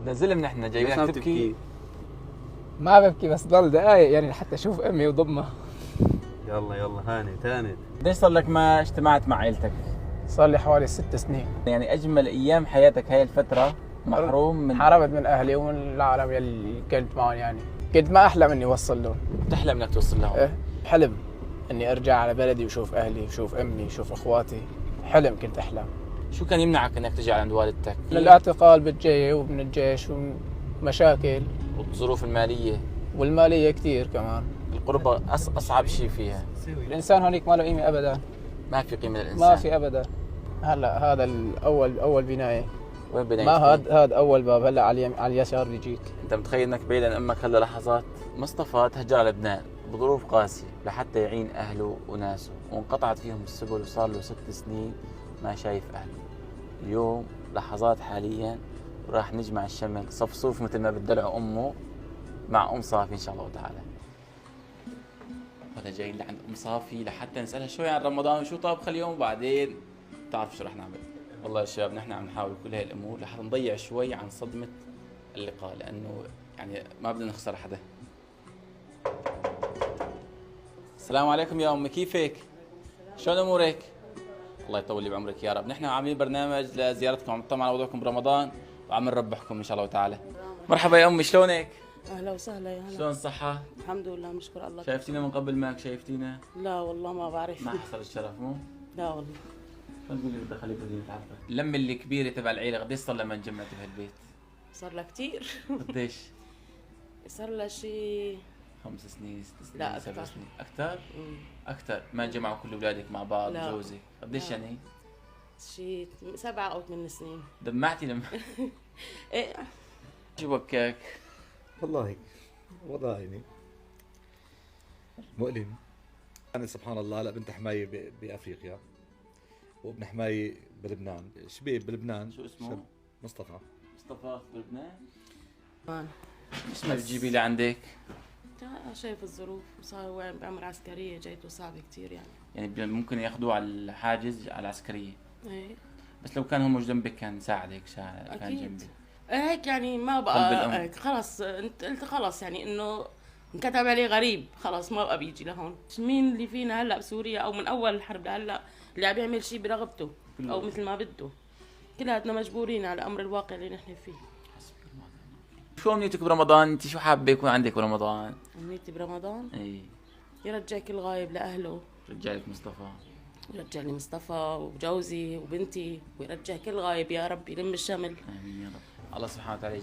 ده زلم نحن جايبينك تبكي. ما ببكي بس ضل دقايق يعني لحتى اشوف امي وضمها. يلا يلا هانت. قديش صار لك ما اجتمعت مع عيلتك؟ صار لي حوالي 6 سنين. يعني اجمل ايام حياتك هاي الفتره محروم من حرمت من اهلي ومن العالم يلي كنت معهم، يعني كنت ما احلم اني اوصل لهم. بتحلم انك توصل لهم؟ إيه حلم اني ارجع على بلدي وشوف اهلي وشوف امي وشوف اخواتي، حلم كنت احلم. شو كان يمنعك انك تجي عند والدتك؟ الاعتقال بالجاي ومن الجيش ومشاكل والظروف الماليه والماليه كثير كمان. القربة اصعب شيء فيها. الانسان هونيك ما له قيمه ابدا، ما في قيمه للانسان، ما في ابدا. هلا هذا اول بنايه، وين بدنا ما هذا اول باب، هلا على اليسار بيجيك. انت متخيل انك بعيد عن امك هلا لحظات؟ مصطفى تهجر على لبنان بظروف قاسيه لحتى يعين اهله وناسه، وانقطعت فيهم السبل وصار له 6 سنين ما شايف اهله. اليوم لحظات حاليا وراح نجمع الشمل صفصوف مثل ما بتدلع امه مع ام صافي ان شاء الله تعالى. هذا جاي لعند ام صافي لحتى نسالها شوي عن رمضان وشو طابخه اليوم، وبعدين بتعرف شو رح نعمل. والله يا شباب نحن عم نحاول كل هاي الامور لحتى نضيع شوي عن صدمه اللقاء، لانه يعني ما بدنا نخسر حدا. السلام عليكم يا امي، كيفك؟ شلون امورك؟ الله يطول لي بعمرك يا رب. نحن عاملين برنامج لزيارتكم، عم نطمن على وضعكم برمضان وعم نربحكم ان شاء الله تعالى. مرحبا يا امي، شلونك؟ اهلا وسهلا يا هلا. شلون الصحة؟ الحمد لله نشكر الله. شايفتينا من قبل ما شايفتينا؟ لا والله ما بعرف. ما حصل الشرف مو؟ لا والله. شلون تقولي بدي اخليك بدي نتعرف؟ اللمة الكبيرة تبع العيلة قديش صار لما انجمعتوا بهالبيت؟ صار لها كثير. قديش؟ صار لها شيء 5 سنين 6 سنين لا 7 أكثر. سنين أكثر؟ أكثر ما جمعوا كل أولادك مع بعض لا. وجوزك، قديش لا. يعني؟ شيء 7 أو 8 سنين. دمعتي لما ايه شو بكاك؟ والله وضع يعني مؤلم. أنا سبحان الله هلا بنت حماية بأفريقيا وابن حماية بلبنان، شبيب بلبنان. شو اسمه؟ مصطفى. مصطفى بلبنان؟ مان. ايش ما بتجيبي لعندك؟ شايف الظروف، وصار هو بعمر عسكرية جايته صعبة كثير يعني. يعني ممكن ياخذوه على الحاجز على العسكرية. ايه بس لو كان هو مش جنبك كان ساعدك كان أكيد. جنبك. هيك يعني ما قلب بقى الأم. هيك خلص، انت قلت خلص يعني انه انكتب عليه غريب، خلص ما بقى بيجي لهون. مين اللي فينا هلا بسوريا او من اول الحرب لهلا اللي عم يعمل شيء برغبته او مثل ما بده؟ كلاتنا مجبورين على امر الواقع اللي نحن فيه. شو امنيتك برمضان؟ انت شو حابه يكون عندك برمضان؟ امنيتي برمضان اي يرجع كل غايب لاهله، رجالك مصطفى. يرجع لي مصطفى وجوزي وبنتي، ويرجع كل غايب يا رب، يلم الشمل. امين يا رب. الله سبحانه وتعالى